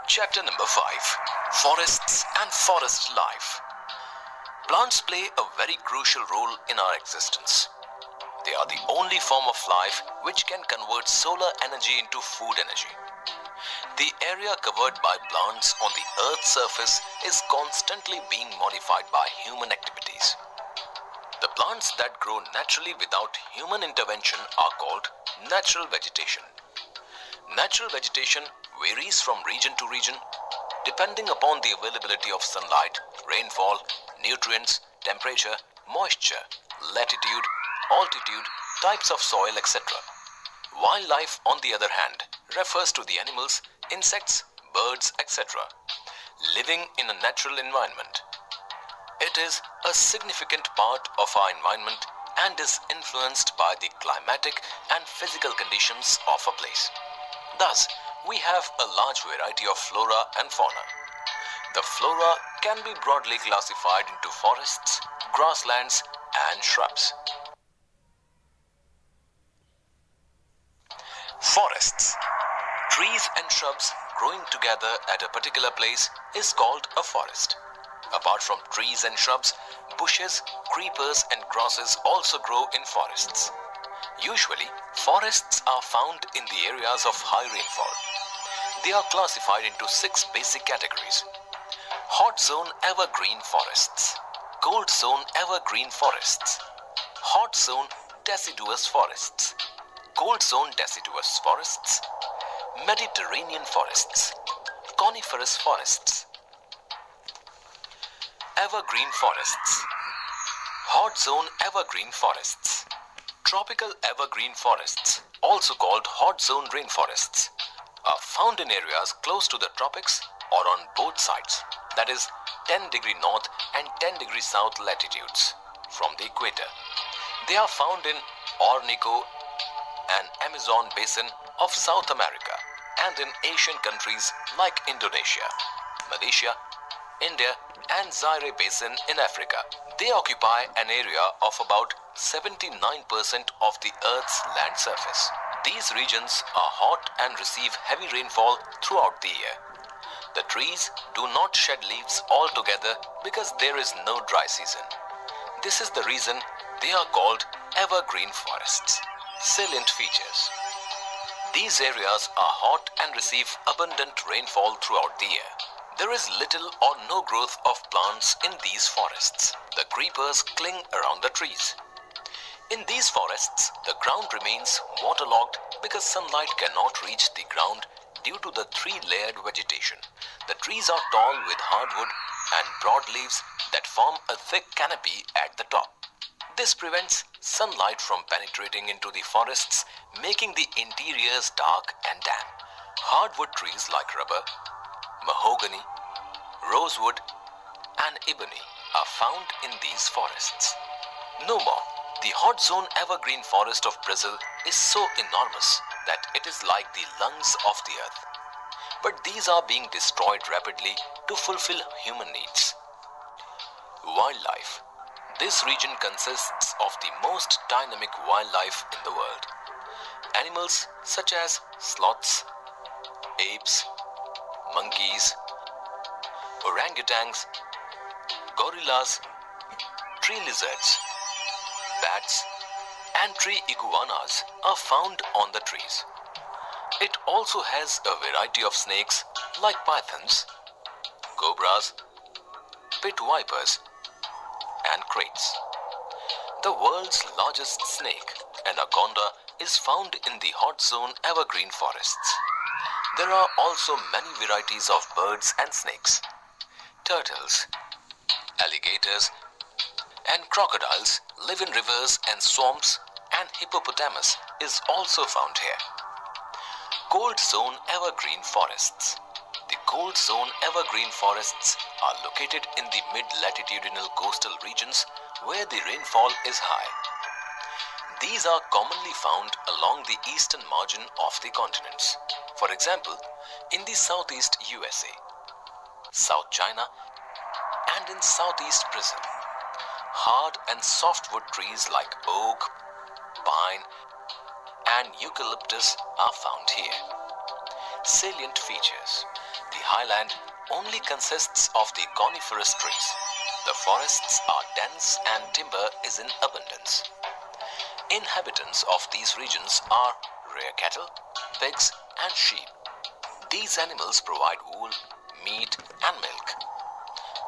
Chapter number 5. Forests and Forest Life. Plants play a very crucial role in our existence. They are the only form of life which can convert solar energy into food energy. The area covered by plants on the Earth's surface is constantly being modified by human activities. The plants that grow naturally without human intervention are called natural vegetation. Natural vegetation varies from region to region depending upon the availability of sunlight, rainfall, nutrients, temperature, moisture, latitude, altitude, types of soil, etc. Wildlife, on the other hand, refers to the animals, insects, birds, etc. living in a natural environment. It is a significant part of our environment and is influenced by the climatic and physical conditions of a place. Thus, we have a large variety of flora and fauna. The flora can be broadly classified into forests, grasslands, and shrubs. Forests. Trees and shrubs growing together at a particular place is called a forest. Apart from trees and shrubs, bushes, creepers, and grasses also grow in forests. Usually, forests are found in the areas of high rainfall. They are classified into 6 basic categories: hot zone evergreen forests, cold zone evergreen forests, hot zone deciduous forests, cold zone deciduous forests, Mediterranean forests, coniferous forests, evergreen forests, hot zone evergreen forests, tropical evergreen forests, also called hot zone rainforests, are found in areas close to the tropics or on both sides, that is 10° north and 10° south latitudes from the equator. They are found in Orinoco and Amazon basin of South America and in Asian countries like Indonesia, Malaysia, India and Zaire basin in Africa. They occupy an area of about 79% of the Earth's land surface. These regions are hot and receive heavy rainfall throughout the year. The trees do not shed leaves altogether because there is no dry season. This is the reason they are called evergreen forests. Salient features. These areas are hot and receive abundant rainfall throughout the year. There is little or no growth of plants in these forests. The creepers cling around the trees. In these forests, the ground remains waterlogged because sunlight cannot reach the ground due to the 3-layered vegetation. The trees are tall with hardwood and broad leaves that form a thick canopy at the top. This prevents sunlight from penetrating into the forests, making the interiors dark and damp. Hardwood trees like rubber, mahogany, rosewood, and ebony are found in these forests. No more. The hot zone evergreen forest of Brazil is so enormous that it is like the lungs of the earth. But these are being destroyed rapidly to fulfill human needs. Wildlife. This region consists of the most dynamic wildlife in the world. Animals such as sloths, apes, monkeys, orangutans, gorillas, tree lizards, bats, and tree iguanas are found on the trees. It also has a variety of snakes like pythons, cobras, pit vipers, and kraits. The world's largest snake, anaconda, is found in the hot zone evergreen forests. There are also many varieties of birds and snakes. Turtles, alligators, and crocodiles live in rivers and swamps, and hippopotamus is also found here. Cold zone evergreen forests. The cold zone evergreen forests are located in the mid-latitudinal coastal regions where the rainfall is high. These are commonly found along the eastern margin of the continents. For example, in the southeast USA, South China, and in southeast Brazil. Hard and softwood trees like oak, pine, and eucalyptus are found here. Salient features. The highland only consists of the coniferous trees. The forests are dense and timber is in abundance. Inhabitants of these regions are rear cattle, pigs and sheep. These animals provide wool, meat and milk.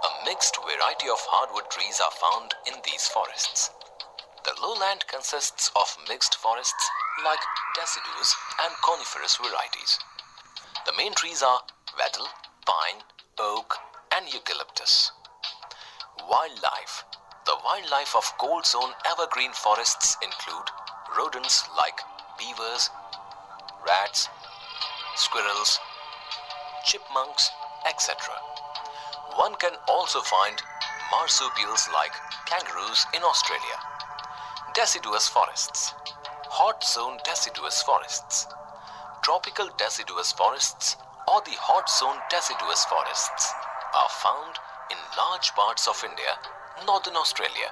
A mixed variety of hardwood trees are found in these forests. The lowland consists of mixed forests like deciduous and coniferous varieties. The main trees are wattle, pine, oak and eucalyptus. Wildlife. The wildlife of cold zone evergreen forests include rodents like beavers, rats, squirrels, chipmunks, etc. One can also find marsupials like kangaroos in Australia. Deciduous forests. Hot zone deciduous forests. Tropical deciduous forests or the hot zone deciduous forests are found in large parts of India, northern Australia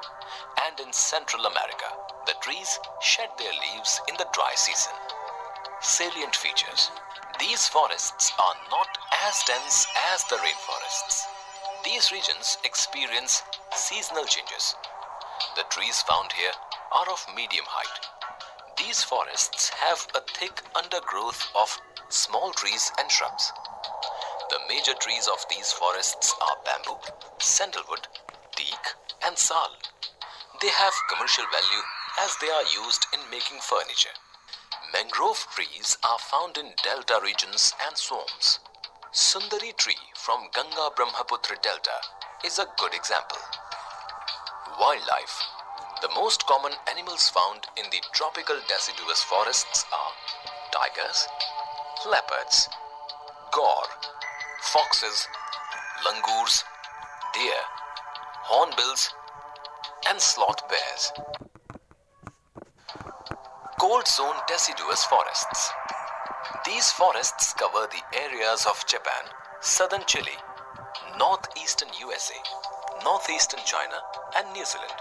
and in Central America. The trees shed their leaves in the dry season. Salient features. These forests are not as dense as the rainforests. These regions experience seasonal changes. The trees found here are of medium height. These forests have a thick undergrowth of small trees and shrubs. The major trees of these forests are bamboo, sandalwood, teak and sal. They have commercial value as they are used in making furniture. Mangrove trees are found in delta regions and swamps. Sundari tree from Ganga Brahmaputra Delta is a good example. Wildlife. The most common animals found in the tropical deciduous forests are tigers, leopards, gaur, foxes, langurs, deer, hornbills and sloth bears. Cold zone deciduous forests. These forests cover the areas of Japan, southern Chile, northeastern USA, northeastern China and New Zealand.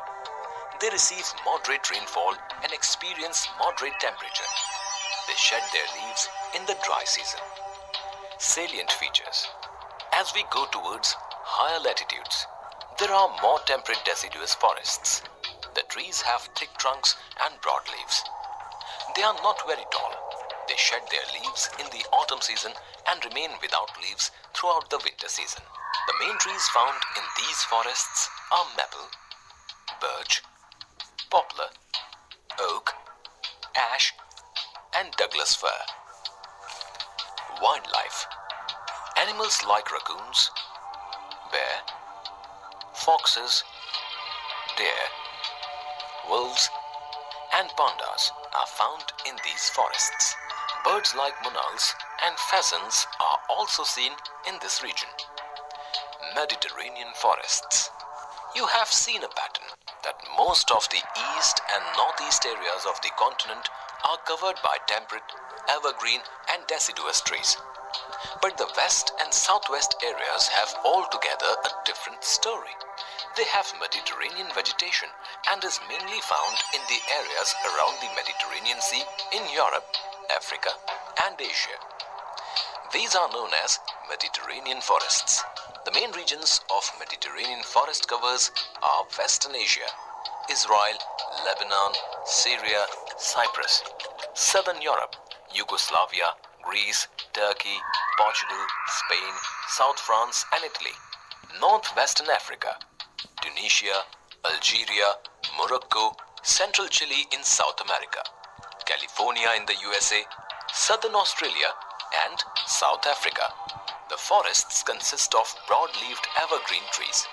They receive moderate rainfall and experience moderate temperature. They shed their leaves in the dry season. Salient features. As we go towards higher latitudes, there are more temperate deciduous forests. The trees have thick trunks and broad leaves. They are not very tall. They shed their leaves in the autumn season and remain without leaves throughout the winter season. The main trees found in these forests are maple, birch, poplar, oak, ash and Douglas fir. Wildlife. Animals like raccoons, bear, foxes, deer, wolves and pandas are found in these forests. Birds like monals and pheasants are also seen in this region. Mediterranean forests. You have seen a pattern that most of the east and northeast areas of the continent are covered by temperate, evergreen and deciduous trees. But the west and southwest areas have altogether a different story. They have Mediterranean vegetation and is mainly found in the areas around the Mediterranean Sea in Europe, Africa and Asia. These are known as Mediterranean forests. The main regions of Mediterranean forest covers are Western Asia, Israel, Lebanon, Syria, Cyprus, Southern Europe, Yugoslavia, Greece, Turkey, Portugal, Spain, South France and Italy, Northwestern Africa, Tunisia, Algeria, Morocco, Central Chile in South America, California in the USA, Southern Australia and South Africa. The forests consist of broad-leaved evergreen trees.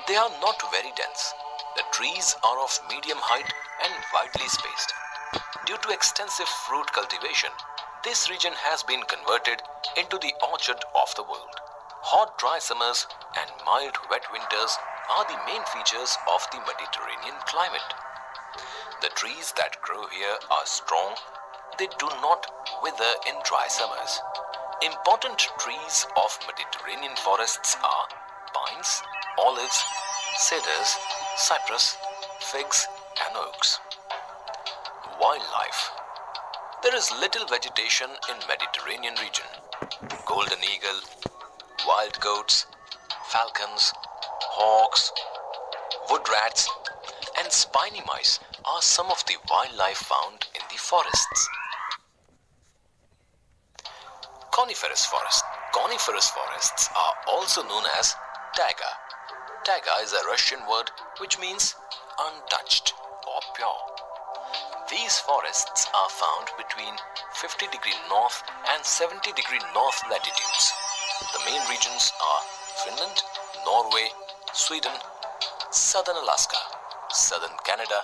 They are not very dense. The trees are of medium height and widely spaced. Due to extensive fruit cultivation, this region has been converted into the orchard of the world. Hot dry summers and mild wet winters are the main features of the Mediterranean climate. The trees that grow here are strong. They do not wither in dry summers. Important trees of Mediterranean forests are pines, olives, cedars, cypress, figs and oaks. Wildlife. There is little vegetation in Mediterranean region. Golden eagle, wild goats, falcons, hawks, wood rats, and spiny mice are some of the wildlife found in the forests. Coniferous forest. Coniferous forests are also known as taiga. Taiga is a Russian word which means untouched or pure. These forests are found between 50° north and 70° north latitudes. The main regions are Finland, Norway, Sweden, southern Alaska, southern Canada,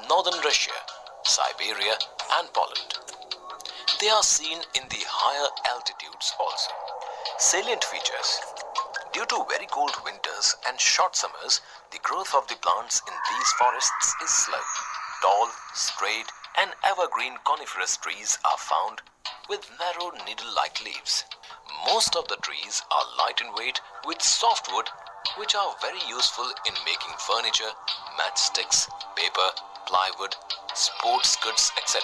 northern Russia, Siberia, and Poland. They are seen in the higher altitudes also. Salient features. Due to very cold winters and short summers, the growth of the plants in these forests is slow. Tall, straight, and evergreen coniferous trees are found with narrow needle-like leaves. Most of the trees are light in weight with softwood, which are very useful in making furniture, matchsticks, paper, plywood, sports goods, etc.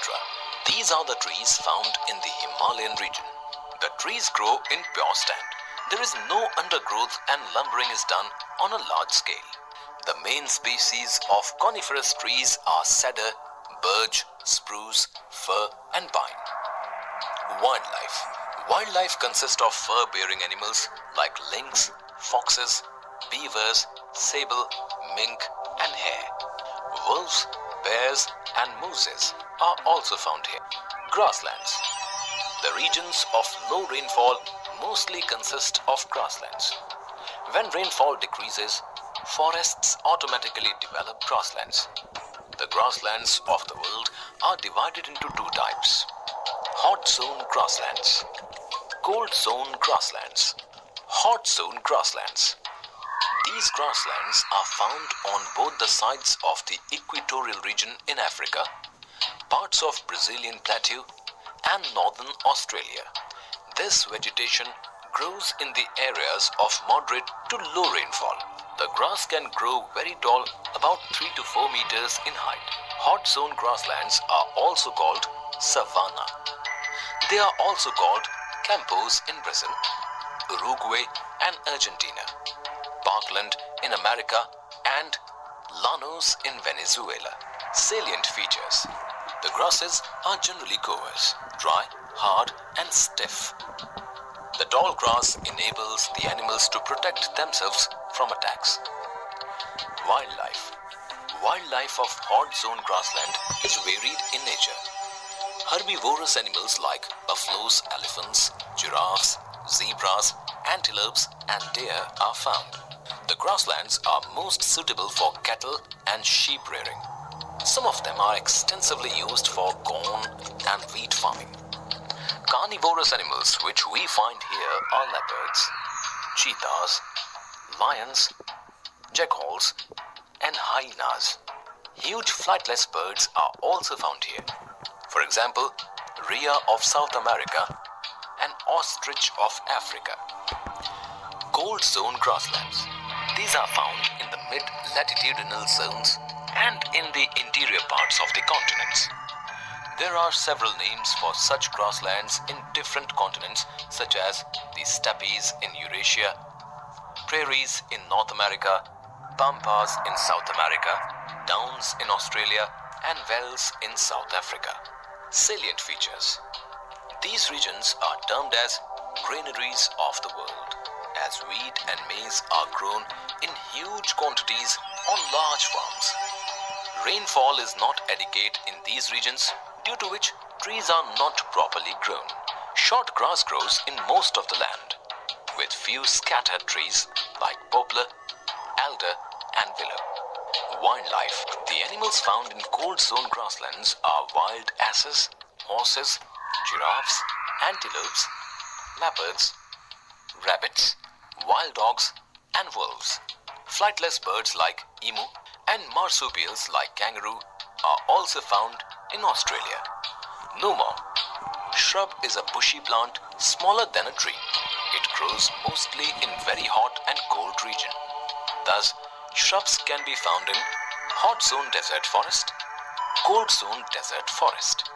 These are the trees found in the Himalayan region. The trees grow in pure stand. There is no undergrowth and lumbering is done on a large scale. The main species of coniferous trees are cedar, birch, spruce, fir, and pine. Wildlife. Wildlife consists of fur-bearing animals like lynx, foxes, beavers, sable, mink, and hare. Wolves, bears, and mooses are also found here. Grasslands. The regions of low rainfall mostly consist of grasslands. When rainfall decreases, forests automatically develop grasslands. The grasslands of the world are divided into two types: hot zone grasslands, cold zone grasslands. Hot zone grasslands. These grasslands are found on both the sides of the equatorial region in Africa, parts of Brazilian plateau, and northern Australia. This vegetation grows in the areas of moderate to low rainfall. The grass can grow very tall, about 3 to 4 meters in height. Hot zone grasslands are also called savanna. They are also called campos in Brazil, Uruguay and Argentina, parkland in America, and llanos in Venezuela. Salient features. The grasses are generally coarse, dry, hard, and stiff. The tall grass enables the animals to protect themselves from attacks. Wildlife. Wildlife of hot zone grassland is varied in nature. Herbivorous animals like buffaloes, elephants, giraffes, zebras, antelopes, and deer are found. The grasslands are most suitable for cattle and sheep rearing. Some of them are extensively used for corn and wheat farming. Carnivorous animals which we find here are leopards, cheetahs, lions, jackals, and hyenas. Huge flightless birds are also found here. For example, rhea of South America and ostrich of Africa. Cold zone grasslands. These are found in the mid-latitudinal zones and in the interior parts of the continents. There are several names for such grasslands in different continents, such as the steppes in Eurasia, prairies in North America, pampas in South America, downs in Australia, and velds in South Africa. Salient features. These regions are termed as granaries of the world, as wheat and maize are grown in huge quantities on large farms. Rainfall is not adequate in these regions, due to which trees are not properly grown. Short grass grows in most of the land, with few scattered trees like poplar, alder, and willow. Wildlife. The animals found in cold zone grasslands are wild asses, horses, giraffes, antelopes, leopards, rabbits, wild dogs, and wolves. Flightless birds like emu and marsupials like kangaroo are also found in Australia. Numa. Shrub is a bushy plant smaller than a tree. It grows mostly in very hot and cold region. Thus, shrubs can be found in hot zone desert forest, cold zone desert forest.